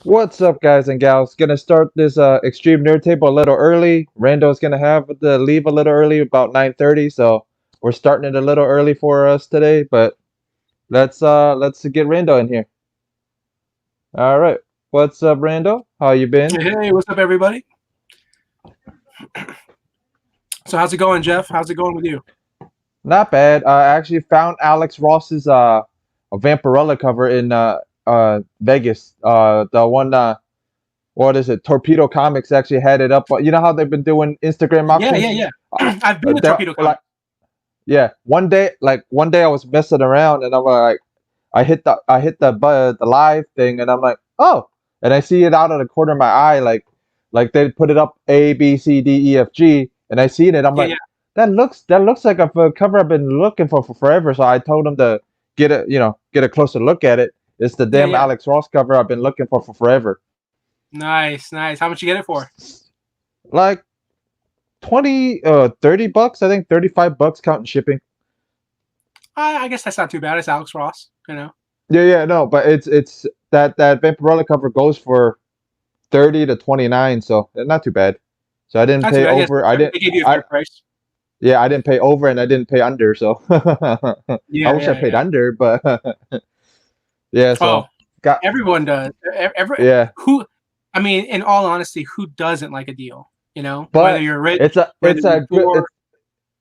What's up, guys and gals? Gonna start this extreme nerd table a little early. Rando's gonna have to leave a little early, about 9:30. So we're starting it a little early for us today. But let's get Rando in here. All right. What's up, Rando? How you been? Hey, what's up, everybody? So how's it going, Jeff? How's it going with you? Not bad. I actually found Alex Ross's a Vampirella cover in Vegas. The one what is it? Torpedo Comics actually had it up. You know how they've been doing Instagram auctions? Yeah. I've been to They're Torpedo like Con. Yeah, one day I was messing around and I'm like, I hit the live thing and I'm like, oh, and I see it out of the corner of my eye, like they put it up A B C D E F G, and I seen it. I'm like, Yeah. that looks like a cover I've been looking for forever. So I told him to get a closer look at it. It's the damn Yeah. Alex Ross cover I've been looking for forever. Nice. How much you get it for? Like 30 bucks, I think 35 bucks counting shipping. I guess that's not too bad. It's Alex Ross, you know. Yeah, no, but it's that Vampirella cover goes for 30 to 29, so not too bad. So I didn't Not too pay bad. Yes, over. I didn't. they gave you a I fair price. Yeah, I didn't pay over and I didn't pay under. So I wish I paid Yeah. under, but yeah. Oh, So got everyone does. yeah, I mean, in all honesty, who doesn't like a deal? You know, whether but you're rich, it's a whether it's you're a good poor. it's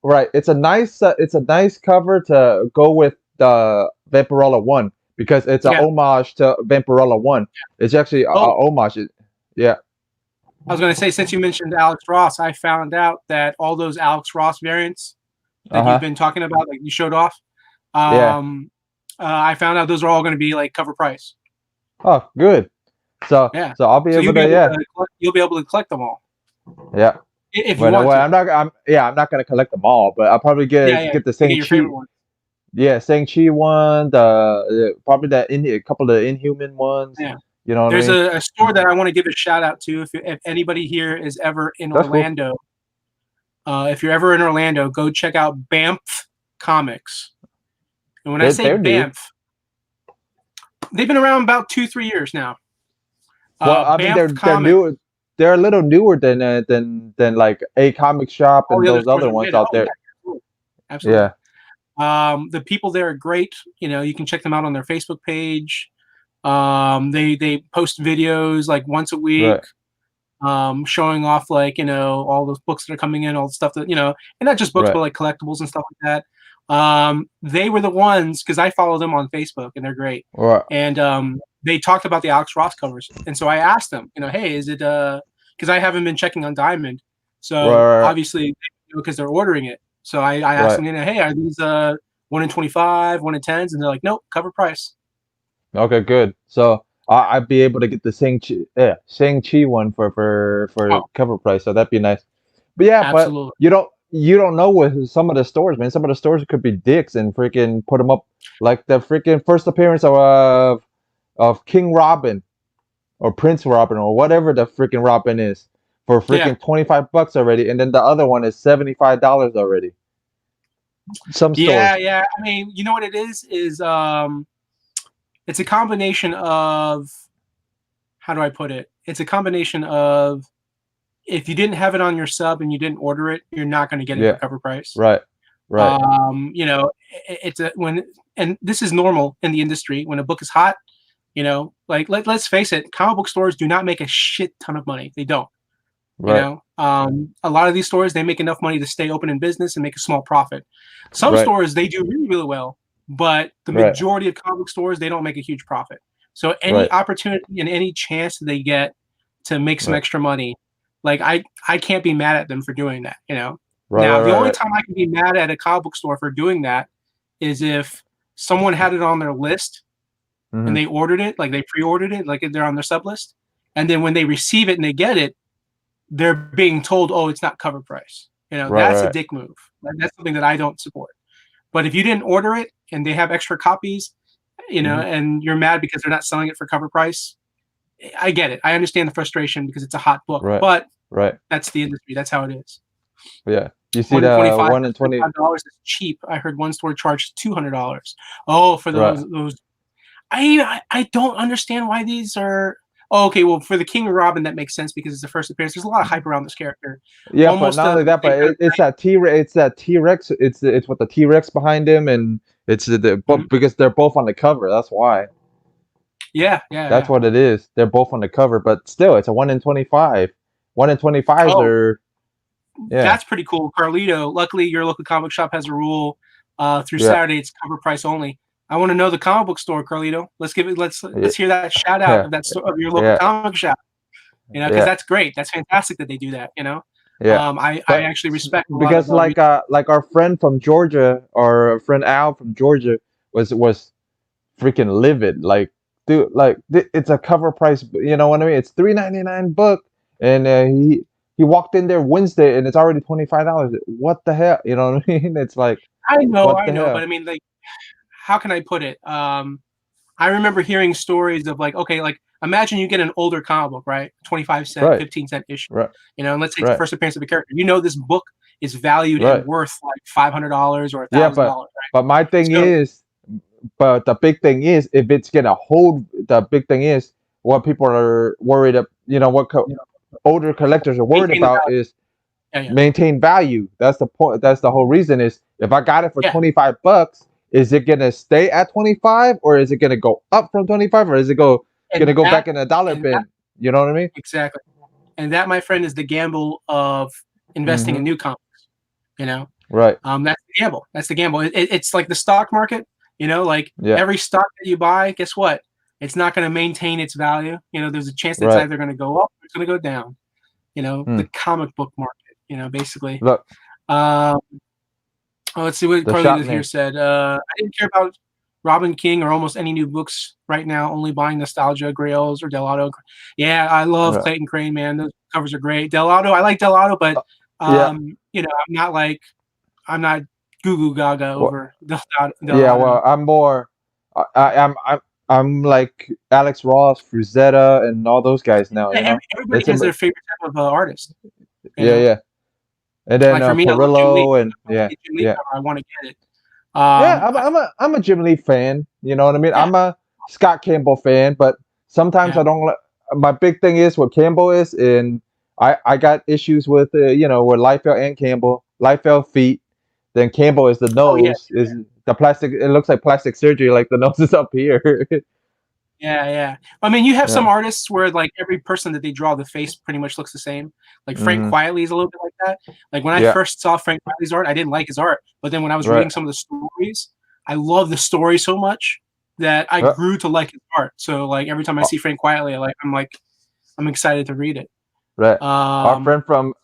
right. It's a nice cover to go with the Vampirella one because it's a Yeah. homage to Vampirella one. It's actually a Oh, homage. Yeah. I was going to say, since you mentioned Alex Ross, I found out that all those Alex Ross variants Uh that you've huh. been talking about, like you showed off, Yeah. um, I found out those are all going to be like cover price. Oh, good. So Yeah, so I'll be so able to you'll be able to collect them all yeah. if you But want well, to. I'm not gonna collect them all, but I'll probably Yeah. get the You get your Shang-Chi. favorite one. Yeah, Shang-Chi one, probably a couple of Inhuman ones. Yeah. You know what I There's mean? a store that I want to give a shout out to. If anybody here is ever in That's cool. Orlando, if you're ever in Orlando, go check out Banff Comics. And when I say They're new. Banff, they've been around about 2-3 years now. Well, I mean Banff they're Comics. new. They're a little newer than like a comic shop All and the other those stores other are ones good. out Oh there. yeah, absolutely. Yeah. The people there are great. You know, you can check them out on their Facebook page. They post videos like once a week, Right. showing off like all those books that are coming in, all the stuff that and not just books Right. but like collectibles and stuff like that. They were the ones because I follow them on Facebook and they're great. Right. And they talked about the Alex Ross covers, and so I asked them, hey, is it because I haven't been checking on Diamond, so Right. obviously because they're ordering it. So I asked Right. them, hey, are these 1 in 25, 1 in 10s? And they're like, nope, cover price. Okay, good. So I'd be able to get the Shang-Chi one for Oh, cover price, so that'd be nice. But yeah, but absolutely. you don't know with some of the stores, man. Some of the stores could be dicks and freaking put them up like the freaking first appearance of King Robin or Prince Robin or whatever the freaking Robin is for Yeah. freaking 25 bucks already, and then the other one is $75 already. Some stores. Yeah. I mean, you know what it is it's a combination of, how do I put it? It's a combination of, if you didn't have it on your sub and you didn't order it, you're not going to get it for Yeah. cover price. Right. Right. It's and this is normal in the industry when a book is hot. Like let's face it, comic book stores do not make a shit ton of money. They don't. Right. A lot of these stores, they make enough money to stay open in business and make a small profit. Some Right. stores, they do really, really well, but the Right. majority of comic stores, they don't make a huge profit. So any Right. opportunity and any chance that they get to make some Right. extra money, like I can't be mad at them for doing that. Right. Now, Right. the Right. only Right. time I can be mad at a comic book store for doing that is if someone had it on their list and Hmm. they ordered it, like they pre-ordered it, like they're on their sub list, and then when they receive it and they get it, they're being told, "Oh, it's not cover price." Right. That's a Right. dick move. That's something that I don't support. But if you didn't order it and they have extra copies, Hmm. and you're mad because they're not selling it for cover price, I get it. I understand the frustration because it's a hot book, Right. but Right. that's the industry. That's how it is. Yeah. You see 1 in the 25 one in 20. $25 is cheap. I heard one store charged $200. Oh, for Right. those. I don't understand why these are. Oh, okay, well, for the King Robin, that makes sense because it's the first appearance. There's a lot of hype around this character. Yeah, but Almost not only the that, same but kind of it's that T-Rex. It's that T-Rex. It's what the T-Rex behind him, and it's Mhm. because they're both on the cover. That's why. Yeah, yeah, That's yeah. what it is. They're both on the cover, but still, it's a 1 in 25. 1 in 25s Oh, are yeah, that's pretty cool, Carlito. Luckily, your local comic shop has a rule. Through yeah, Saturday, it's cover price only. I want to know the comic book store, Carlito. Let's give it. yeah, Let's hear that shout out yeah, of that store, of your local yeah, comic shop. Because yeah, that's great. That's fantastic that they do that. yeah. I But actually respect a lot of because like our friend from Georgia, or our friend Al from Georgia was freaking livid. Like, dude, like it's a cover price. You know what I mean? It's $3.99 book, and he walked in there Wednesday, and it's already $25. What the hell? You know what I mean? It's like, what I the know, but hell? I mean, like, how can I put it? I remember hearing stories of like, okay, like imagine you get an older comic book, right? 25 cent, Right, 15 cent issue. right, And let's say it's the right, first appearance of a character. This book is valued and right. worth like $500 or Yeah, $1,000, right? but my thing So is, but the big thing is, if it's gonna hold, the big thing is what people are worried of. You know what older collectors are worried maintain the about value. is Yeah, yeah, maintain value. That's the point. That's the whole reason is, if I got it for yeah. $25, is it gonna stay at 25, or is it gonna go up from 25, or is it gonna And go that back in a dollar and that bin? You know what I mean? exactly. And that, my friend, is the gamble of investing in Mm-hmm. new comics. You know, Right. That's the gamble. That's the gamble. It's like the stock market. Like Yeah. every stock that you buy, guess what? It's not going to maintain its value. There's a chance that it's Right. either going to go up or it's going to go down. Hmm. The comic book market. Basically. Look, Um, let's see what the Carlito shop here name. said. I didn't care about Robin King or almost any new books right now. Only buying Nostalgia, Grails, or Delato. Yeah, I love Right. Clayton Crane, man. Those covers are great. Delato, I like Delato, but Yeah. I'm not goo goo gaga Well, over yeah. Delato. Well, I'm more. I'm like Alex Ross, Frazetta, and all those guys now. Yeah, You know, everybody it's has their favorite type of artist. You yeah, know, yeah. And then like for me, I love Jim Lee. Perillo, and If I yeah, see Jim Lee yeah. cover, I want to get it. Yeah, I, I'm a Jim Lee fan. You know what I mean? yeah, I'm a Scott Campbell fan, but sometimes yeah. I don't. My big thing is what Campbell is, and I got issues with with Liefeld and Campbell. Liefeld feet, then Campbell is the Oh yeah, nose, is the plastic. It looks like plastic surgery, like the nose is up here. yeah, yeah. I mean, you have Yeah. some artists where like every person that they draw, the face pretty much looks the same. Like Frank Hmm. Quietly is a little bit like that. Like when I Yeah. first saw Frank Quietly's art, I didn't like his art, but then when I was Right. reading some of the stories, I love the story so much that I Uh, grew to like his art. So like every time I uh, see Frank Quietly, I'm excited to read it. right. See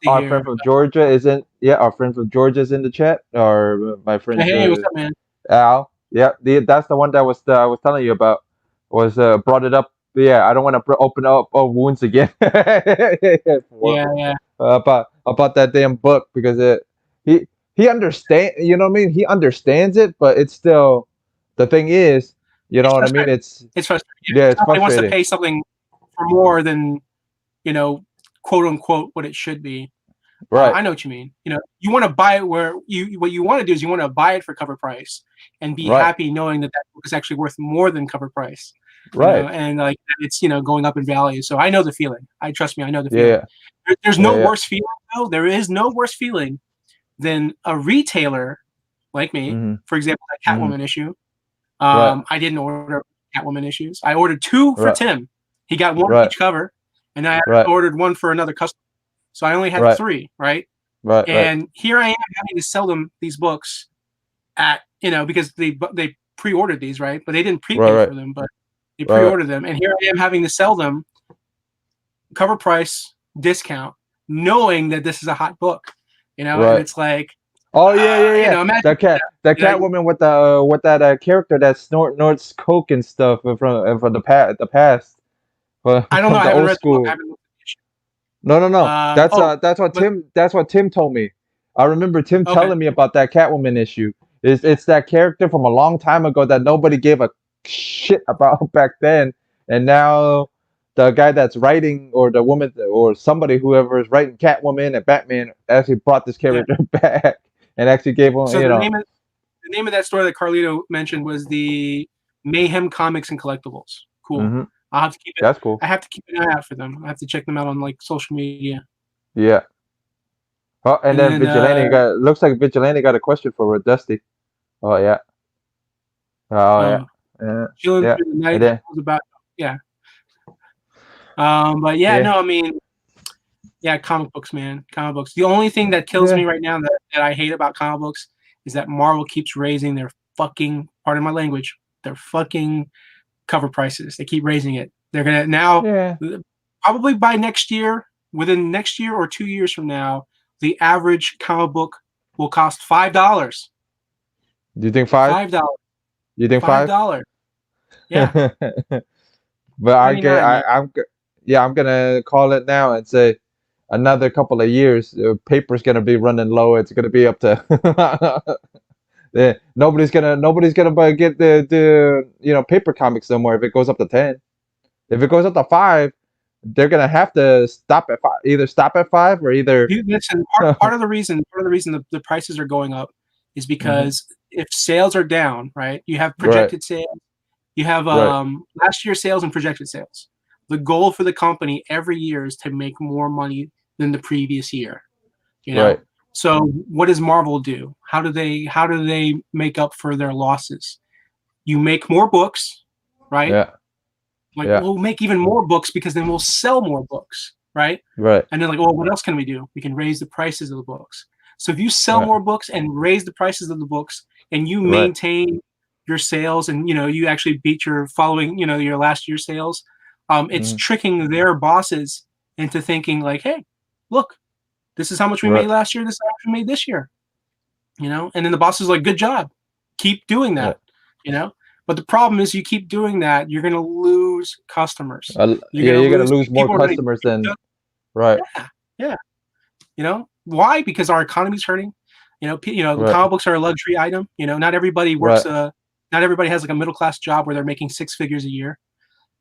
Our here. friend from Georgia is in. Yeah, our friend from Georgia is in the chat. Or my friend Hey, what's up, man? Al. Yeah, that's the one that I was telling you about. Was brought it up. Yeah, I don't want to open up wounds again. Yeah, yeah. About that damn book, because he understand. You know what I mean? He understands it, but it's still, the thing is, you know It's what I mean? frustrating. It's frustrating. Yeah, Yeah, it's somebody wants to frustrating. pay something for more than you know, quote unquote, what it should be. Right, I know what you mean. You want to buy it where what you want to do is you want to buy it for cover price and be right, happy knowing that book is actually worth more than cover price. right. And like it's going up in value. So I know the feeling. Trust me, I know the feeling. Yeah, There's yeah, no yeah. worse feeling though. There is no worse feeling than a retailer like me, Hmm. for example, that Hmm. Catwoman issue. Right, I didn't order Catwoman issues. I ordered two for right, Tim. He got one right, each cover, and I right, ordered one for another customer. So I only had right, three, right? right, right, And here I am having to sell them these books at because they pre-ordered these, right? But they didn't right, prepay right, for them, but they right, pre-ordered them, and here I am having to sell them cover price discount, knowing that this is a hot book, and right. it's like, Oh yeah, yeah, yeah. imagine, The you know, Catwoman with that character that snorts coke and stuff from the past, I don't know, from I the haven't old read the book, I school. haven't looked at the issue. No, no, no. Oh, but That's what Tim told me. I remember Tim okay, telling me about that Catwoman issue. It's that character from a long time ago that nobody gave a shit about back then, and now the guy that's writing, or the woman, or somebody, whoever is writing Catwoman and Batman, actually brought this yeah. character back and actually gave him, So the name of that store that Carlito mentioned was the Mayhem Comics and Collectibles. Cool. hmm I'll have to keep it. That's cool. I have to keep an eye out for them. I have to check them out on like social media. Yeah. Oh, and And then then Vigilante looks like Vigilante got a question for Dusty. Oh yeah. Oh yeah. uh, Yeah. chilling Yeah. through the And night. then Was about yeah. But yeah, yeah. no, I mean, yeah, comic books, man, comic books. The only thing that kills Yeah. me right now that I hate about comic books is that Marvel keeps raising their fucking, pardon my language, their fucking cover prices. They keep raising it. They're gonna now, Yeah. probably by next year, within next year or 2 years from now, the average comic book will cost $5. Do you think five? $5. You think Five five? dollars. Yeah. But $5.99, man. yeah, I'm gonna call it now and say another couple of years, paper's gonna be running low. It's gonna be up to yeah, nobody's gonna get the paper comics no more if it goes up to 10. If it goes up to 5, they're gonna have to stop at 5. Either stop at 5 or either. Listen, part of the reason the prices are going up is Hmm. because if sales are down, right? You have Right, projected sales. You have right, last year's sales and projected sales. The goal for the company every year is to make more money than the previous year. You right. know. So what does Marvel do? How do they make up for their losses? You make more books, right? Yeah, Like, yeah, we'll make even more books because then we'll sell more books, right? right, And then like, well, what else can we do? We can raise the prices of the books. So if you sell right, more books and raise the prices of the books and you right. maintain your sales and you actually beat your following, your last year's sales, it's Hmm. tricking their bosses into thinking like, hey, look, this is how much we Right, made last year, this is how much we made this year. And then the boss is like, good job. Keep doing right. that, you know? But the problem is you keep doing that, you're gonna lose customers. You're Yeah, gonna you're gonna lose lose more people are gonna customers than right, yeah, yeah. Why? Because our economy's hurting. right, Comic books are a luxury item. Not everybody right, not everybody has like a middle class job where they're making six figures a year.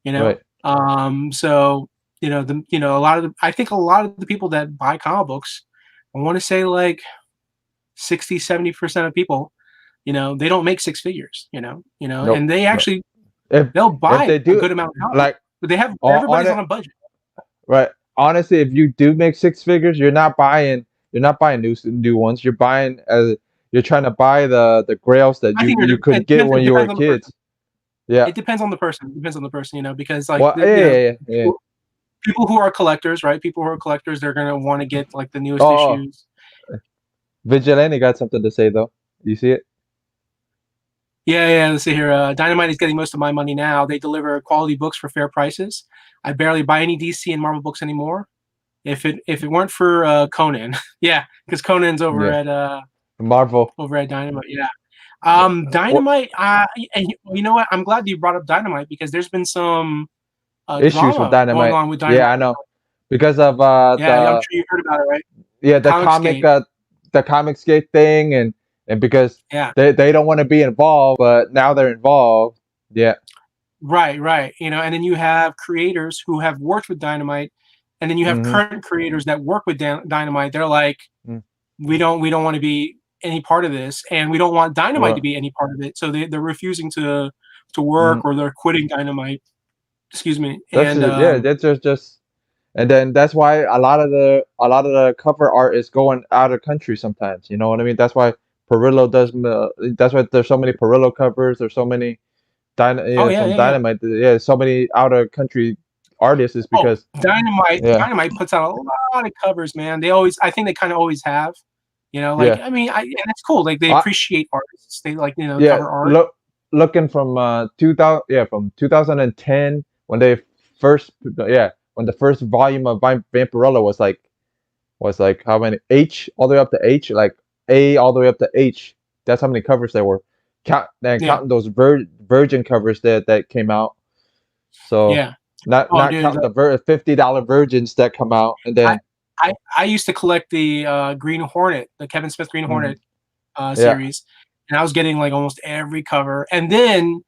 You know, right. so a lot of I think a lot of the people that buy comic books, I want to say like 60-70% of people, they don't make six figures. Nope, And they no. actually If they'll if buy they a do, good amount of comic books, like but on everybody's on it, a budget. right? Honestly, if you do make six figures, you're not buying new ones. You're trying to buy the grails that I you think you couldn't it get depends. when It you were depends on the person. kids. Yeah. It depends on the person. It depends on the person, because like Well, yeah, yeah, yeah. people who are collectors, right? People who are collectors, they're gonna want to get like the newest Oh, issues. Vigilante got something to say though. You see it? Yeah, yeah. Let's see here. Dynamite is getting most of my money now. They deliver quality books for fair prices. I barely buy any DC and Marvel books anymore. If it weren't for Conan, yeah, because Conan's Yeah. Marvel. over at Dynamite. Yeah. Yeah. What Dynamite. And you know what? I'm glad you brought up Dynamite because there's been some issues with drama going Dynamite? on with Dynamite. Yeah, I know. Because of Yeah, I'm sure you've heard about it, right? the comic Comicsgate. the Comicsgate thing, and because Yeah. they don't want to be involved, but now they're involved. Yeah. Right, right. And then you have creators who have worked with Dynamite, and then you have Mhm. current creators that work with Dynamite. They're like, Mm. we don't want to be any part of this, and we don't want Dynamite to Right. be any part of it. So they're refusing to work, Mhm. or they're quitting Dynamite. Excuse me. That's And just, yeah. That's just and then that's why a lot of the cover art is going out of country sometimes. You know what I mean? That's why Perillo does. That's why there's so many Perillo covers. There's so many oh yeah, from yeah, yeah. Dynamite. Yeah, so many out of country artists is Oh, because yeah, Dynamite puts out a lot of covers, man. I think they kind of always have. Like yeah. I mean, and it's cool. Like they I, appreciate artists. They like yeah, cover art. looking from 2000, yeah, from 2010 when they first, yeah, when the first volume of Vampirella was like how many H all the way up to H, like A all the way up to H. That's how many covers there were. Yeah, Counting those Virgin covers that came out. So yeah. Oh, not dude, counting the $50 Virgins that come out, and I then I used to collect the Green Hornet, the Kevin Smith Green mhm, Hornet yeah, series, and I was getting like almost every cover. And then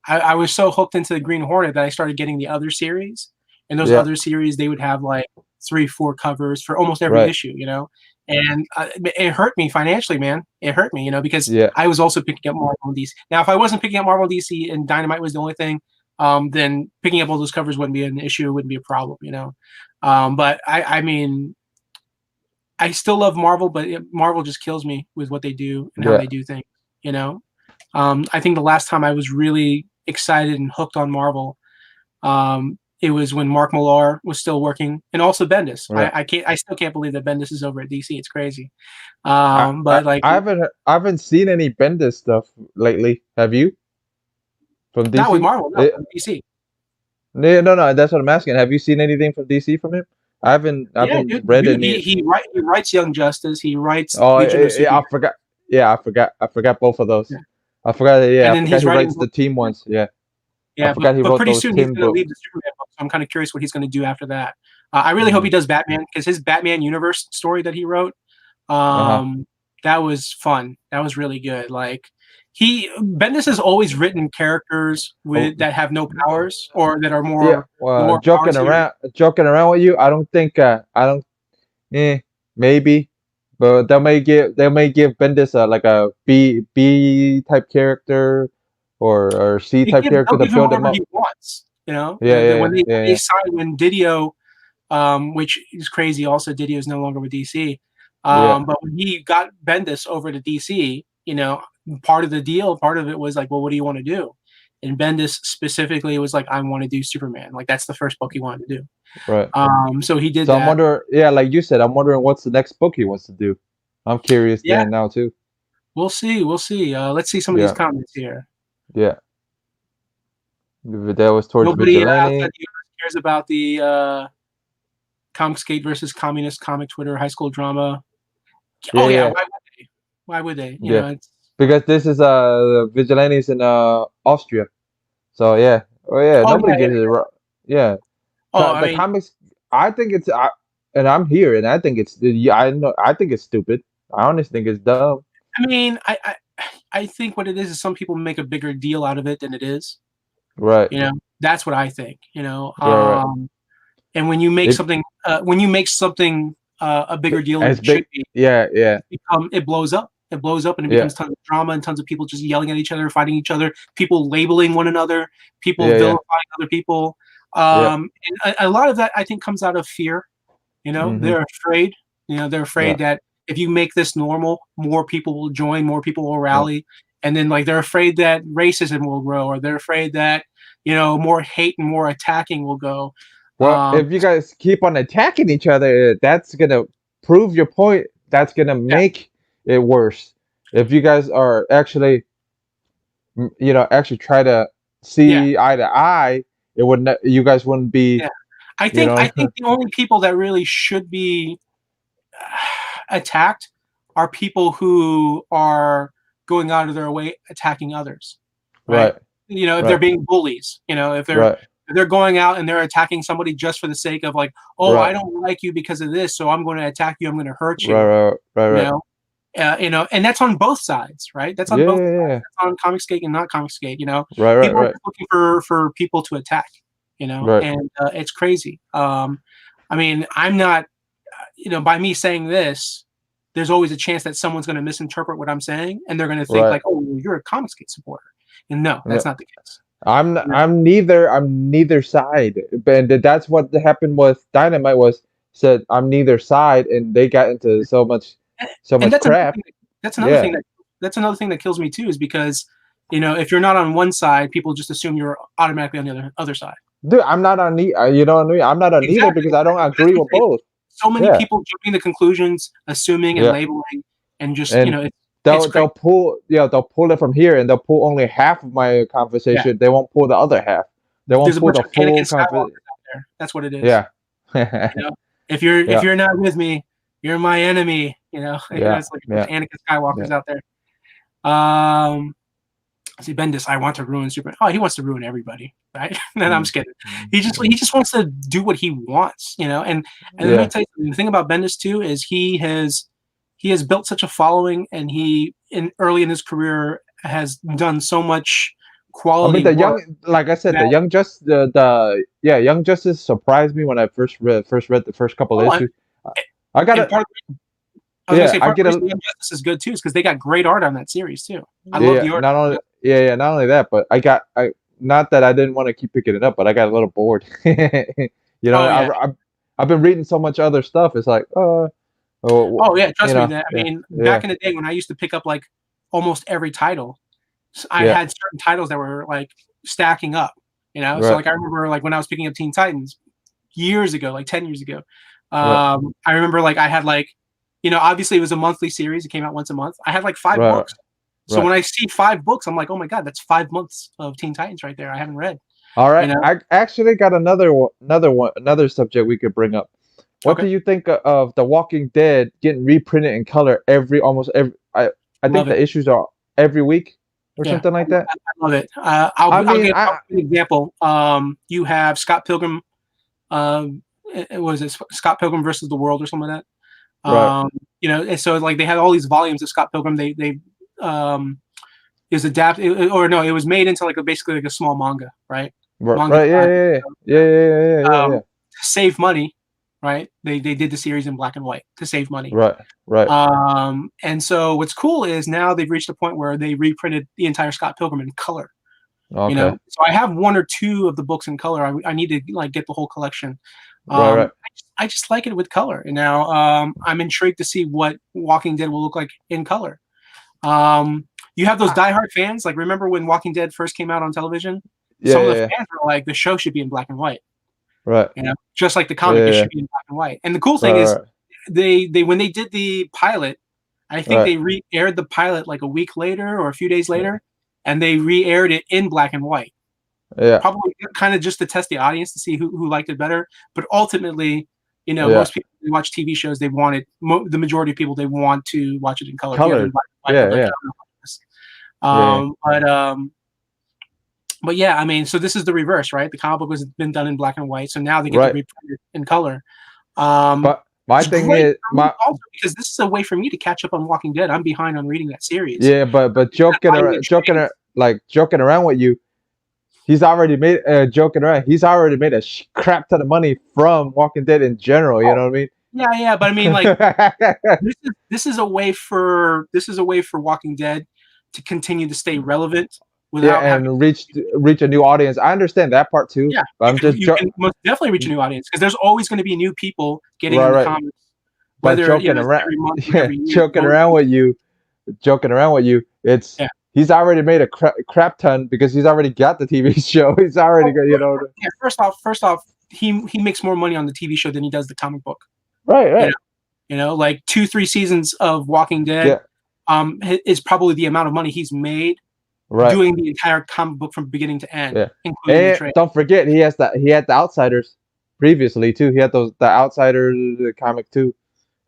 I was so hooked into the Green Hornet that I started getting the other series. And those yeah, other series, they would have like 3, 4 covers for almost every right, issue. And it hurt me financially, man. It hurt me, because yeah, I was also picking up Marvel and DC. Now, if I wasn't picking up Marvel and DC and Dynamite was the only thing, then picking up all those covers wouldn't be an issue. It wouldn't be a problem, you know. But I mean, I still love Marvel, but Marvel just kills me with what they do and how Yeah. they do things. You know, I think the last time I was really excited and hooked on Marvel, it was when Mark Millar was still working, and also Bendis. Right. I still can't believe that Bendis is over at DC. It's crazy. I, I But like, I haven't seen any Bendis stuff lately. Have you from not with DC? Marvel, no, It, with DC. no. That's what I'm asking. Have you seen anything from DC from him? I Yeah, haven't dude. read Dude, any. he writes Young Justice. He writes Oh, Legion of yeah, Super. I forgot. Yeah, I forgot both of those. Yeah. I forgot. Yeah, And I then forgot he's he writing writes the books. team ones. Yeah, I Yeah, forgot he but wrote pretty those soon he's team going to books. leave the Superman book, so I'm kind of curious what he's going to do after that. I really hope Mm. he does Batman, because his Batman universe story that he wrote, Uh-huh. um, that was fun. That was really good. Like, Bendis has always written characters Oh, with that have no powers, or that are yeah. more the more powers he. Joking around with you. I don't think. I don't. Maybe, but they may give Bendis a like a B type character or C type character They'll to give him build him whatever up. he wants. You know, Yeah, when yeah, they yeah, yeah, signed, when Didio, which is crazy. Also, Didio is no longer with DC. yeah. But when he got Bendis over to DC, you know, part of the deal, part of it was like, well, what do you want to do? And Bendis specifically was like, I want to do Superman. Like, that's the first book he wanted to do. Right. So he did So I'm that. wondering, yeah, like you said, I'm wondering what's the next book he wants to do. I'm curious Yeah, then now too. we'll see. We'll see. Let's see some of these Yeah, comments here. yeah. That was towards Nobody outside Vigilante. the US cares about the Comicsgate versus Communist Comic Twitter high school drama. Yeah, Oh yeah, yeah, why would they? Why would they? You yeah. know, it's Because this is Vigilantes in Austria. So yeah, oh yeah, oh nobody yeah, gives yeah. it. Yeah, Oh, I The mean, comics. I think it's and I'm here, and I think it's yeah. I know. I think it's stupid. I honestly think it's dumb. I think what it is some people make a bigger deal out of it than it is. Right, You know, that's what I think. You know, right. and It when you make something a bigger deal than as it should big. be, Yeah, yeah, it blows up. It blows up, and it yeah, becomes tons of drama and tons of people just yelling at each other, fighting each other, people labeling one another, people yeah, yeah, vilifying other people. yeah. And a lot of that, I think, comes out of fear. You know, Mm-hmm. they're afraid. You know, they're Yeah, afraid that if you make this normal, more people will join, more people will yeah. rally, and then like they're afraid that racism will grow, or they're afraid that more hate and more attacking will go. Well, if you guys keep on attacking each other, that's gonna prove your point. That's gonna Yeah, make it worse. If you guys are actually, actually try to yeah, see eye to eye, it wouldn't. You guys wouldn't be, yeah. you I know. think the only people that really should be attacked are people who are going out of their way attacking others, right? Right, You know, if they're right, being bullies, right, if they're going out and they're attacking somebody just for the sake of like, oh, I right, don't like you because of this, so I'm going to attack you. I'm going to hurt right, you. right, right, You right. know, and that's on both sides, right? That's on Yeah, both yeah, sides. yeah. That's on Comicsgate and not Comicsgate. You know, Right, right, people are right, just looking for people to attack. You know, right, and it's crazy. I mean, I'm not. By me saying this, there's always a chance that someone's going to misinterpret what I'm saying, and they're going to think right. like, "Oh, well, you're a Comicsgate supporter," and no, Yeah. that's not the case. You know? I'm neither side. And that's what happened with Dynamite was said I'm neither side, and they got into so And much crap. that's another Yeah, thing that's another thing that kills me too, is because if you're not on one side, people just assume you're automatically on the other side. dude, I'm not on you know what I mean? I'm not on either Exactly, because I don't exactly. But that's agree what with I'm saying. both. So many Yeah, people jumping to conclusions, assuming and yeah, labeling, and just and it's crazy. they'll pull it from here, and they'll pull only half of my Yeah, conversation. They won't pull the other half. They won't there's a pull bunch the of Anakin full conversation. Skywalkers out there. That's what it is. Yeah, You know, if yeah, you're not with me, you're my enemy. yeah, It's like a bunch yeah, of Anakin yeah. Skywalkers out there. Um, See, Bendis, I want to ruin Superman. Oh, he wants to ruin everybody, right? And I'm Mm, just kidding. mm, He just wants to do what he wants. And let me yeah. tell you something. The thing about Bendis too is he has built such a following, and he early in his career has done so much I mean, quality the work like I said, the that Young Justice, Young Justice surprised me when I first read the first couple of oh, issues. I and gotta, part I was gonna yeah, say I part of get the a, reason Young Justice is good too is because they got great art on that series too. I love yeah, the art. not only, yeah, yeah, not only that, but I got, not that I didn't want to keep picking it up, but I got a little bored. You know, Oh yeah. I've been reading so much other stuff. It's like, Oh yeah. you Trust me. know, That I yeah, mean, yeah, back in the day when I used to pick up like almost every title, I yeah, had certain titles that were like stacking up. So right, like I remember like when I was picking up Teen Titans years ago, like 10 years ago. right, I remember like I had like, obviously it was a monthly series. It came out once a month. I had like five right, books. So right. when I see 5 books, I'm like, oh my god, that's 5 months of Teen Titans right there. I haven't read. All You right, know? I actually got another subject we could bring up. What Okay, do you think of The Walking Dead getting reprinted in color almost every? I think love it. the issues are every week or Yeah, something like that. I love it. I'll I I'll mean, give an example. You have Scott Pilgrim. It was it Scott Pilgrim versus the World or something like that. right, And so like they had all these volumes of Scott Pilgrim. They is adapted, or no, it was made into like basically like a small manga, right? right, Manga right, yeah, style. yeah, yeah, yeah, yeah, yeah, yeah, yeah, yeah. To save money, right? They did the series in black and white to save money. Right, right, And so what's cool is now they've reached a point where they reprinted the entire Scott Pilgrim in color. okay, So I have one or two of the books in color. I need to like get the whole collection. right, right, I just like it with color. And now I'm intrigued to see what Walking Dead will look like in color. You have those diehard fans. Like, remember when Walking Dead first came out on television? yeah, Some of yeah, the yeah, fans were like, the show should be in black and white. right, Just like the yeah, comic, it yeah, should be in black and white. And the cool thing is, right, they when they did the pilot, I think right, they re-aired the pilot like a week later or a few days later, and they re-aired it in black and white. right, yeah, Probably kind of just to test the audience to see who liked it better. But ultimately, yeah, most people who watch TV shows, they want it. The majority of people, they want to watch it in color. If you have it in colored, black and white, they're yeah, like, I yeah, don't know about this. yeah, But yeah, I mean, so this is the reverse, right? The comic book has been done in black and white, so now they get to right. reprint it in color. Um, But my it's thing great is for me also because this is a way for me to catch up on Walking Dead. I'm behind on reading that series. yeah, but Finding the trades. joking around with you. He's already made joking around. He's already made a crap ton of money from Walking Dead in general. You Oh, know what yeah, but I mean, like, I mean? this is a way for Walking Dead to continue to stay relevant Yeah, without having. and reach a new audience. I understand that part too, Yeah, but I'm just you can most definitely reach a new audience because there's always going to be new people getting right, into right. comics, But whether joking it's around, every month or yeah, every year. joking around with you. It's Yeah. he's already made a crap ton because he's already got the TV show. He's already got, you know. Yeah. First off, he makes more money on the TV show than he does the comic book. Right, You right. like 2-3 seasons of Walking Dead, Yeah, is probably the amount of money he's made right. doing the entire comic book from beginning to end, Yeah, including the and trade. don't forget he had the Outsiders previously too. He had the Outsiders comic too,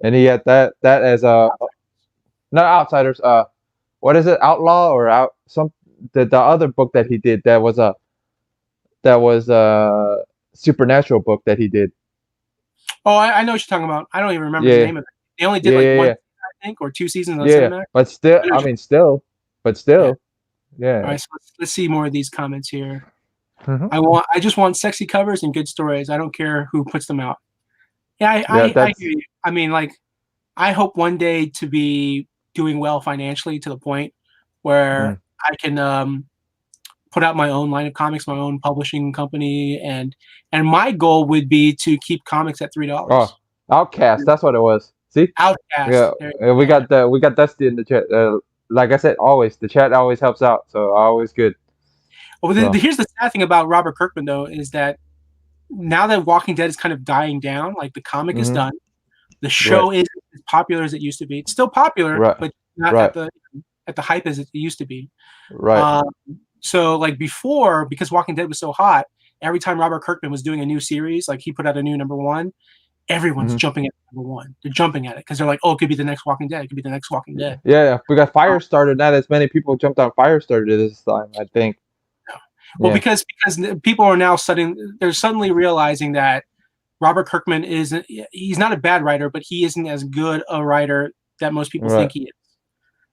and he had that as a not Outsiders. What is it? Outlaw or out some the other book that he did that was a supernatural book that he did. Oh, I know what you're talking about. I don't even remember the Yeah, name of it. They only did yeah, like yeah, one, yeah, I think, or 2 seasons on yeah. Cinemax. But still, I know I what mean, but yeah. still, All yeah. right, so let's see more of these comments here. Mhm. I just want sexy covers and good stories. I don't care who puts them out. Yeah, Yeah, I that's hear you. I mean, like, I hope one day to be doing well financially to the point where mm. I can put out my own line of comics, my own publishing company, and my goal would be to keep comics at Oh, $3. Outcast. That's what it was. See, yeah, Outcast. we got Dusty in the chat. Like I said, always the chat always helps out, so always good. Well, So here's the sad thing about Robert Kirkman, though, is that now that Walking Dead is kind of dying down, like the comic is hmm done, the right, show isn't as popular as it used to be. It's still popular, right, but not right, at the hype as it used to be. right. Um, so like before, because Walking Dead was so hot, every time Robert Kirkman was doing a new series, like he put out a new #1, everyone's hmm jumping at #1. They're jumping at it because they're like, oh, it could be the next Walking Dead. It could be the next Walking Dead. Yeah, we got Um, Firestarter. Not as many people jumped on Firestarter this time, I think. well, Yeah, because people are now they're suddenly realizing that Robert Kirkman he's not a bad writer, but he isn't as good a writer that most people right, think he is.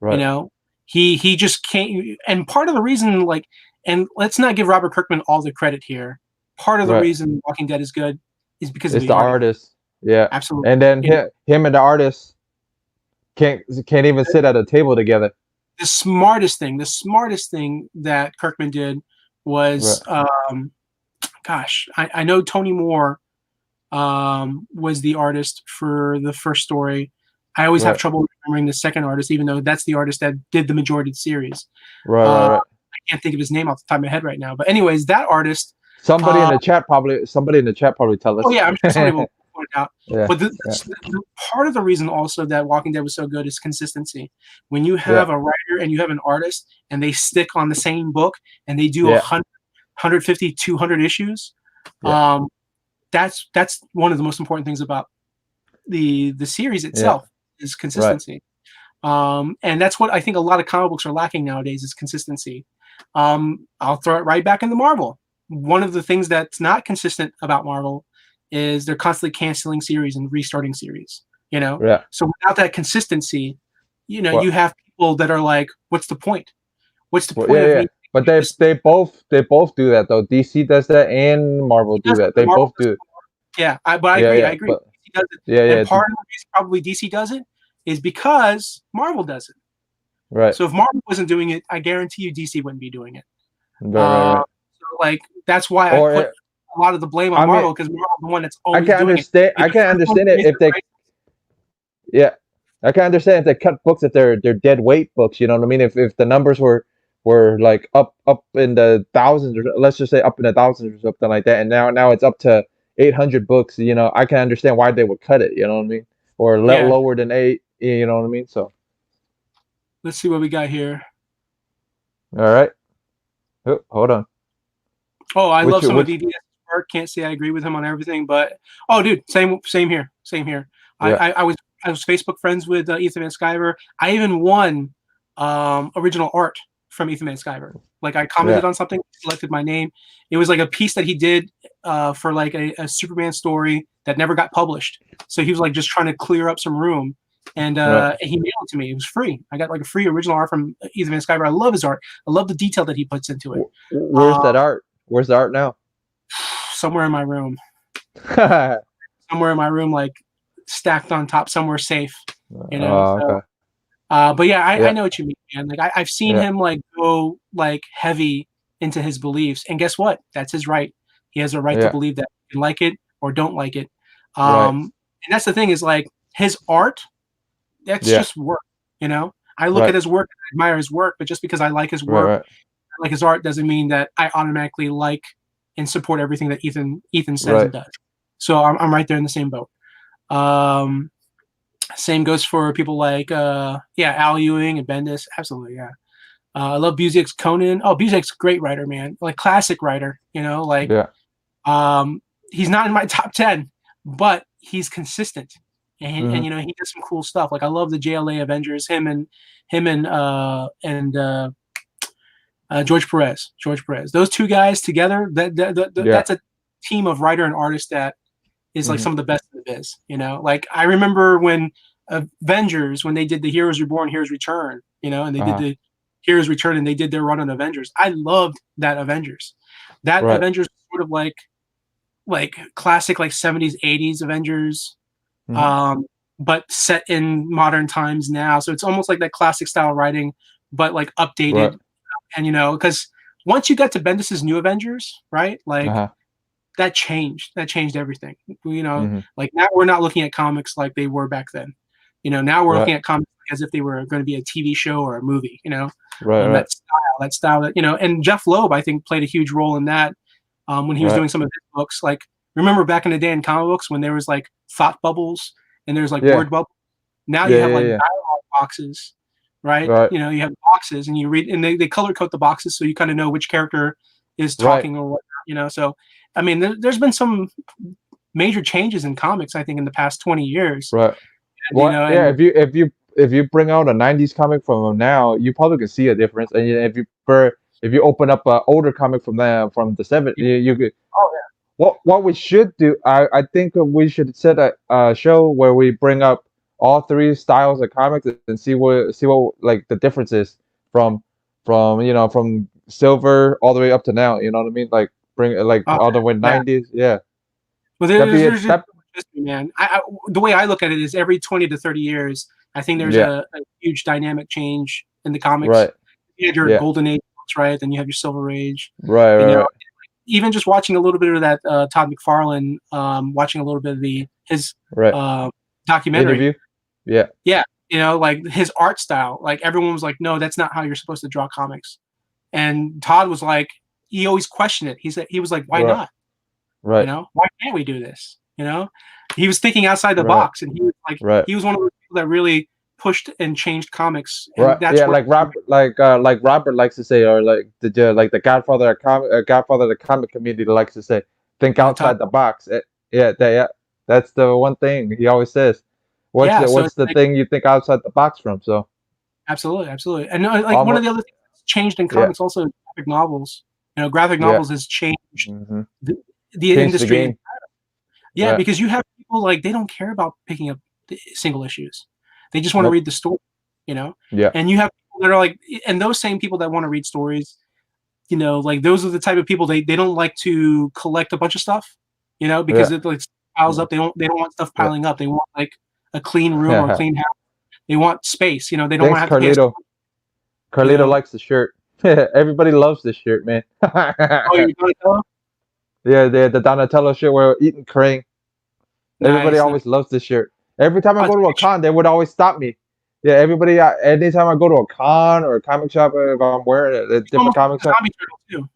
You right. know, he just can't. And part of the reason, like, and let's not give Robert Kirkman all the credit here. Part of the Right. reason Walking Dead is good is because of It's the the artist. artist. Yeah. Absolutely. And then him and the artist can't even sit at a table together. The smartest thing that Kirkman did was, Right. gosh, I know Tony Moore was the artist for the first story. I always have Right. trouble remembering the second artist, even though that's the artist that did the majority of the series. Right. Right. Uh, Right. I can't think of his name off the top of my head right now. But anyways, that artist. Somebody in Uh, the chat probably. Somebody in the chat probably tell oh us. yeah, I'm sure somebody will point it out. Yeah. But Yeah. the part of the reason also that Walking Dead was so good is consistency. When you Yeah. have a writer and you have an artist and they stick on the same book and they do Yeah. 100, 150, 200 issues, Yeah. that's one of the most important things about the series Yeah. itself is Right. consistency. And that's what I think a lot of comic books are lacking nowadays is consistency. I'll throw it right back into Marvel. One of the things that's not consistent about Marvel is they're constantly canceling series and restarting series. You know, Yeah. so without that consistency, you What? have people that are like, "What's the point? What's the Well, point yeah. of Yeah. me?" But This they both do that though. DC does that and Marvel he do does it, that. but They Marvel both does do it. it. Yeah, but I Yeah. agree. I Yeah. agree. But DC does it, yeah. and Yeah. part of the reason probably DC does it is because Marvel does it. Right. So if Marvel wasn't doing it, I guarantee you DC wouldn't be doing it. Right. Right. Uh, Right. so like that's why I Or put a lot of the blame on I mean, Marvel because Marvel's the one that's I always can doing it. understand. I Either can first one understand it release if they. right? Yeah, I can understand if they cut books if they're dead weight books. You know what I mean? If the numbers were like up in the thousands, or let's just say up in the thousands or something like that, and now it's up to 800 books. You know, I can understand why they would cut it. You know what I mean? Or Yeah. lower than 8. You know what I mean? So Let's see what we got here. all right. Oh, hold on. Oh, I love some of Which DDS work. Can't say I agree with him on everything, but oh, dude, same here, same here. yeah I was Facebook friends with Ethan Van Sciver. I even won original art from Ethan Van Sciver. Like I commented yeah on something, selected my name. It was like a piece that he did for like a Superman story that never got published. So he was like just trying to clear up some room, and right. he mailed it to me. It was free. I got like a free original art from Ethan Van Sciver. I love his art. I love the detail that he puts into it. Where's that art? Where's the art now? Somewhere in my room, Oh, like stacked on top, somewhere safe. So, okay. but yeah, I Yeah, know what you mean, man. Like I've seen yeah, him like go like heavy into his beliefs, and guess what? That's his right. He has a right to yeah. believe that. You can like it or don't like it. Right. And that's the thing is like his art. That's Yeah. just work. I look at Right. his work, I admire his work, but just because I like his Right. work, Right. I like his art, doesn't mean that I automatically like and support everything that Ethan says and Right. does. So I'm right there in the same boat. Um, Same goes for people like Al Ewing and Bendis. Absolutely, yeah. I love Busiek's Conan. Oh, Busiek's a great writer, man. Like classic writer. Yeah. Um, he's not in my top 10, but he's consistent, and Hmm. he does some cool stuff. Like I love the JLA Avengers. Him and George Perez. Those two guys together. Yeah. That's a team of writer and artist that is like Hmm. some of the best in the biz. Like I remember when Avengers, when they did the Heroes Reborn, Heroes Return, and they did Uh-huh. the Heroes Return, and they did their run on Avengers. I loved that Avengers. That Right. Avengers sort of like classic like 70s 80s Avengers, Hmm. um, but set in modern times now. So it's almost like that classic style writing, but like Right. updated. And because once you got to Bendis's New Avengers, right? Like Uh-huh. that changed everything. Hmm. Like now we're not looking at comics like they were back then. Now we're Right. looking at comics as if they were going to be a TV show or a movie. Right. Right. That style that and Jeff Loeb I think played a huge role in that when he was Right. doing some of his books. Like remember back in the day in comic books when there was like thought bubbles and there's like Yeah. word bubbles. Now you Yeah. have Yeah. like Yeah. dialogue boxes, right? Right. You have boxes and you read and they color code the boxes so you kind of know which character is Right. talking or whatnot. So I mean there's been some major changes in comics I think in the past 20 years. Right. And, What? Yeah. and If you bring out a '90s comic from now, you probably can see a difference. And if you open up an older comic from the '70s, you could. oh What we should do, I think we should set a show where we bring up all three styles of comics and see what like the differences from from silver all the way up to now. You know what I mean? Like bring it like oh all the way yeah. '90s. Yeah, Well, that be there's it. just That history, man. The way I look at it is every 20 to 30 years, I think there's yeah, a huge dynamic change in the comics. right. You had your Yeah, golden age books, right? Then you have your Silver Age, Right, and right, even just watching a little bit of that Todd McFarlane, watching a little bit of his right. documentary. Interview. Yeah, Yeah, like his art style. Like everyone was like, "No, that's not how you're supposed to draw comics." And Todd was like, he always questioned it. He was like, "Why right, not? right, Why can't we do this?" He was thinking outside the right, box, and he was like, right. he was one of those people that really pushed and changed comics, Right. and that's Yeah, where. like Robert likes to say, or like the Godfather of Godfather of the comic community likes to say, think Todd, outside the box. Yeah, that's the one thing he always says. yeah, so What's it's the like thing you think outside the box from? So absolutely, absolutely, and like one of almost the other things that's changed in yeah. comics also is graphic novels. Graphic Yeah. novels has changed Hmm. the Change the industry. game. Yeah, Right. because you have people like they don't care about picking up the single issues. They just want to Nope. read the story, you know? Yeah. And you have people that are like, and those same people that want to read stories, like those are the type of people they don't like to collect a bunch of stuff, because Yeah. it like piles up. They don't want stuff Yeah. piling up. They want like a clean room or a Yeah. clean house. They want space. They don't want to Thanks, have to pay. Carlito. You Carlito know, likes the shirt. Everybody loves this shirt, man. oh, you're Donatello? Yeah, the Donatello shirt where eating crane. Everybody Nice, nice. always loves this shirt. Every time I Oh, go it's a to a great shirt. con, they would always stop me. Yeah, everybody. Anytime I go to a con or a comic shop, if I'm wearing it, a It's different almost comic like a shop. zombie turtle too.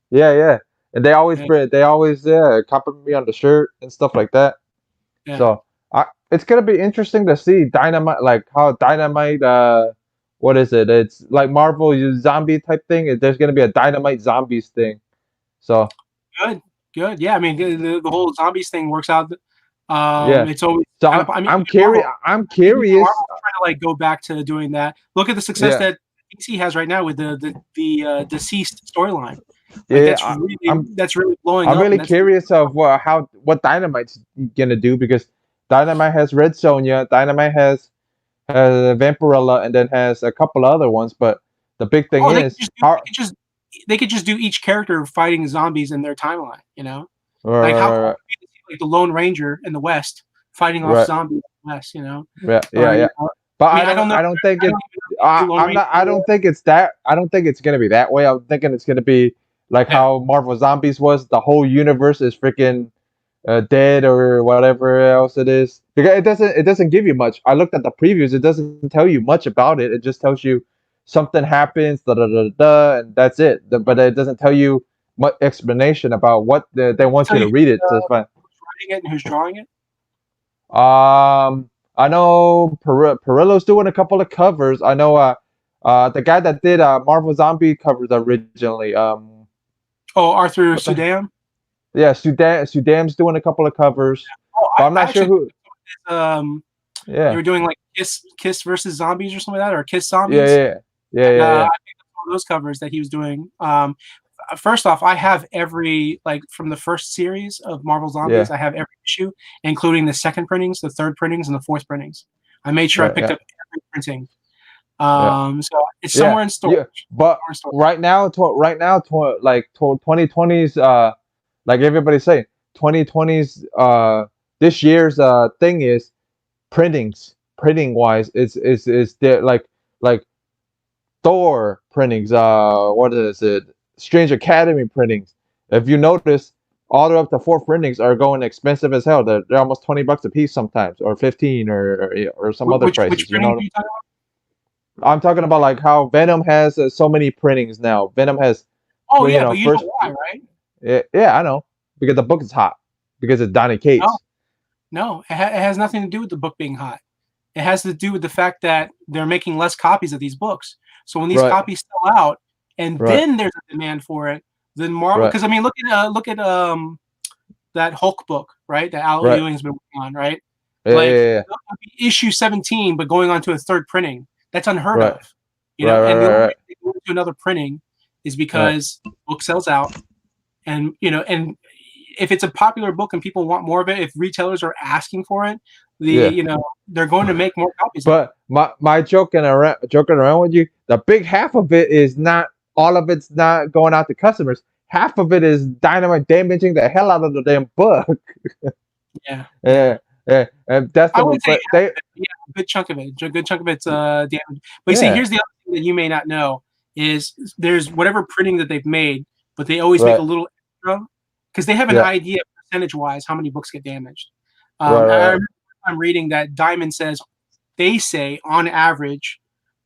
Yeah, yeah, and Yeah, they always compliment me on the shirt and stuff like that. yeah. So it's gonna be interesting to see Dynamite, like how Dynamite. What is it? It's like Marvel zombie type thing. There's gonna be a Dynamite zombies thing. So Good, good. Yeah, I mean, the whole zombies thing works out. yeah. It's always So kind of. I mean, I'm curious. I'm curious. Marvel's trying to like go back to doing that. Look at the success Yeah, that DC has right now with the deceased storyline. yeah. Like Yeah, that's really blowing I'm up, really and that's curious of what Dynamite's gonna do because Dynamite has Red Sonja, Dynamite has Vampirella, and then has a couple other ones. But the big thing oh is how they could just do each character fighting zombies in their timeline. Like how cool right, would it be to see like the Lone Ranger in the West fighting off right, zombies in the West. yeah, Or yeah, yeah. But I mean, I don't know. I don't think I it. don't even know who Lone I'm Ranger not. I is. don't think it's that. I don't think it's gonna be that way. I'm thinking it's gonna be like Yeah. how Marvel Zombies was. The whole universe is freaking dead or whatever else it is because it doesn't give you much. I looked at the previews. It doesn't tell you much about it. It just tells you something happens, da da da da, and that's it. But it doesn't tell you much explanation about what they want Tell you you to read it. So it's fine. who's writing it and who's drawing it. I know Perillo's doing a couple of covers. I know the guy that did Marvel Zombie covers originally. Oh, Arthur What the Sudam. yeah, Sudam's doing a couple of covers, Oh, but I'm I not sure actually who. they Yeah. were doing like Kiss versus Zombies or something like that, or Kiss Yeah, Zombies. yeah, yeah, And yeah, yeah, I picked up all those covers that he was doing. First off, I have every like from the first series of Marvel yeah. Zombies. I have every issue, including the second printings, the third printings, and the fourth printings. I made sure I Right, picked yeah, up every printing. yeah, So it's yeah, somewhere in storage. yeah. But Somewhere in storage. right now, 2020's, like everybody's saying, 2020's, this year's thing is printing wise, is there like Thor printings, what is it? Strange Academy printings. If you notice, all the way up to four printings are going expensive as hell. They're almost $20 a piece sometimes, or 15, or some other Which prices. You printing know, are you talking I'm talking about like how Venom has so many printings now. Venom has, about? Oh well, yeah, but you first, know why, right? yeah, yeah, I know, because the book is hot, because it's Donny No, Cates. no, it has nothing to do with the book being hot. It has to do with the fact that they're making less copies of these books. So when these Right, copies sell out, and right, then there's a demand for it, then Marvel. right, Because I mean, look at that Hulk book, right? That Al right. Ewing's been working on, right? Yeah, Like yeah, yeah. issue 17, but going on to a third printing. That's unheard Right, of, right, And the only right, way right, they go to another printing is right, because the book sells out, and and if it's a popular book and people want more of it, if retailers are asking for it, yeah. they're going to make more copies of it. But my joking around with you, the big half of it is not all of it's not going out to customers. Half of it is Dynamite damaging the hell out of the damn book. Yeah, yeah. Yeah, yeah, and that's I the wouldn't say but half they of it, but yeah, a good chunk of it. A good chunk of it's damaged. But you see, yeah here's the other thing that you may not know is there's whatever printing that they've made, but they always make a Right. little extra because they have an Yeah. idea percentage-wise how many books get damaged. Right. I Right. remember I'm reading that Diamond says they say on average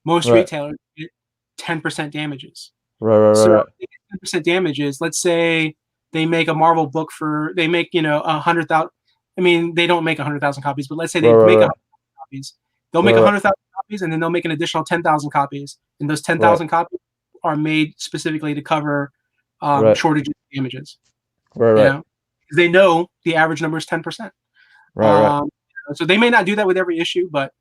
most Right. retailers get 10% damages. Right. Right. Right. So Right. if they get 10% damages. Let's say they make a Marvel book for they make 100,000. I mean they don't make 100,000 copies, but let's say Right. they make Right. 100,000 copies. They'll Right. make Right. 100,000 copies, and then they'll make an additional 10,000 copies, and those Right. 10,000 copies are made specifically to cover Right. shortages damages. Right. You Right. know, because they know the average number is 10%. Right. Right. So they may not do that with every issue, but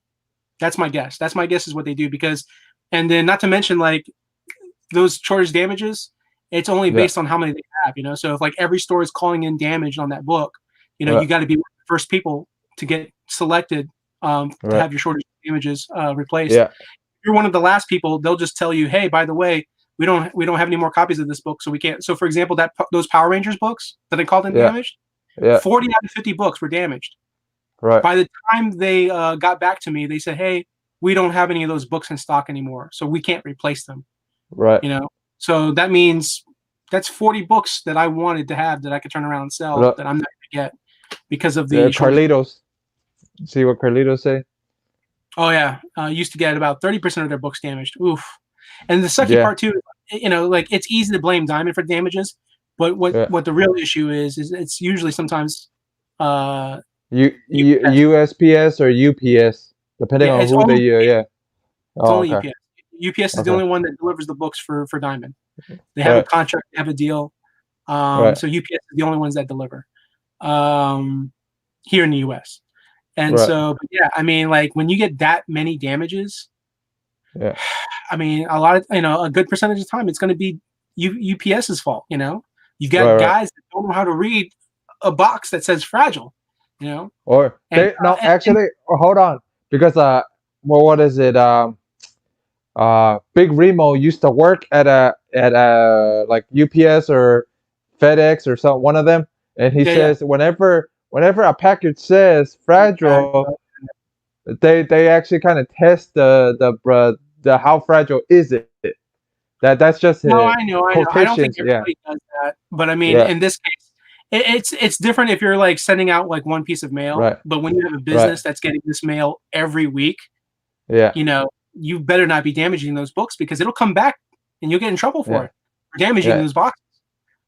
that's my guess. That's my guess is what they do because, and then not to mention like those shortage damages, it's only Yeah. based on how many they have. So if like every store is calling in damage on that book, Right. you got to be one of the first people to get selected to Right. have your shortage damages replaced. Yeah. If you're one of the last people, they'll just tell you, hey, by the way, we don't have any more copies of this book, so we can't. So for example, those Power Rangers books that they called in Yeah. damaged, Yeah. 40 out of 50 books were damaged. Right. By the time they got back to me, they said, hey, we don't have any of those books in stock anymore, so we can't replace them. Right. So that means that's 40 books that I wanted to have that I could turn around and sell Right. that I'm not going to get because of Yeah. the shortage. Carlitos. See what Carlitos say? Oh yeah, used to get about 30% of their books damaged. Oof. And the sucky Yeah. part too, like it's easy to blame Diamond for damages, but Yeah. what the real issue is it's usually sometimes UPS. USPS or UPS, depending Yeah, on it's who only they. Yeah. it's Oh, only okay. UPS. UPS is the Okay. only one that delivers the books for Diamond. They have a Right. contract, they have a deal. Right. So UPS is the only ones that deliver here in the US. And Right. so, but yeah, I mean, like when you get that many damages, Yeah. I mean, a lot of a good percentage of the time, it's going to be UPS's fault. You got Right. Right. guys that don't know how to read a box that says fragile. Or And, they no and actually. Hold on, because well, what is it? Big Remo used to work at like UPS or FedEx or some one of them, and he yeah, says whenever a package says fragile, fragile. they actually kind of test the how fragile is it. That's just No, I know. I don't think quotations. Yeah. everybody does that, but I mean, Yeah. in this case, it's different if you're like sending out like one piece of mail, Right. but when you have a Right. business that's getting this mail every week, Yeah. you better not be damaging those books because it'll come back and you'll get in trouble for Yeah. it for damaging Yeah. those boxes.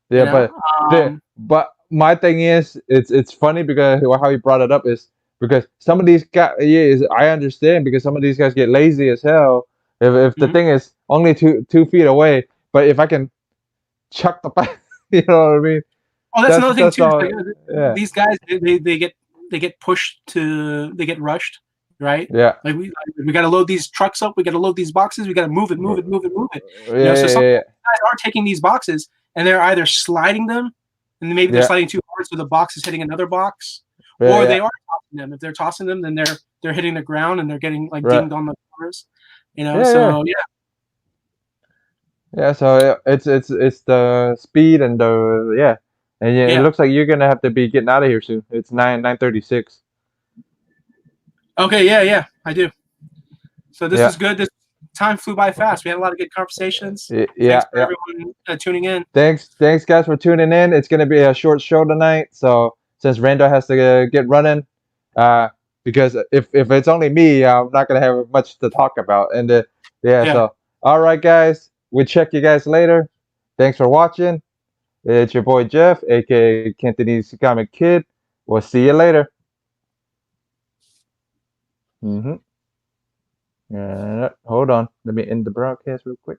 Yeah. Um, But my thing is, it's funny because how he brought it up is because some of these guys, yeah, I understand because some of these guys get lazy as hell. If the mhm. thing is only 2 feet away, but if I can chuck the back, you know what I mean? Oh, that's another thing That's too. Is all. like, Yeah. these guys, they get pushed they get rushed, right? Yeah. Like we got to load these trucks up. We got to load these boxes. We got to move it, move it, move it, move it. Yeah. Yeah. So some Yeah. guys are taking these boxes and they're either sliding them, and maybe they're Yeah. sliding too hard, so the box is hitting another box, Yeah. or Yeah. they are tossing them. If they're tossing them, then they're hitting the ground and they're getting like Right. dinged on the corners. Yeah. Yeah. So yeah, Yeah. So it's the speed and the yeah. And yeah, it yeah. looks like you're gonna have to be getting out of here soon. It's 9:36. Okay, yeah, I do. So this Yeah. was good. This time flew by fast. We had a lot of good conversations. Yeah. Thanks for Yeah. everyone tuning in. Thanks guys for tuning in. It's gonna be a short show tonight. So since Randall has to get running, uh, because if it's only me, I'm not gonna have much to talk about. And yeah. Yeah. So all right, guys. We'll check you guys later. Thanks for watching. It's your boy Jeff, aka Cantonese Comic Kid. We'll see you later. Hold on. Let me end the broadcast real quick.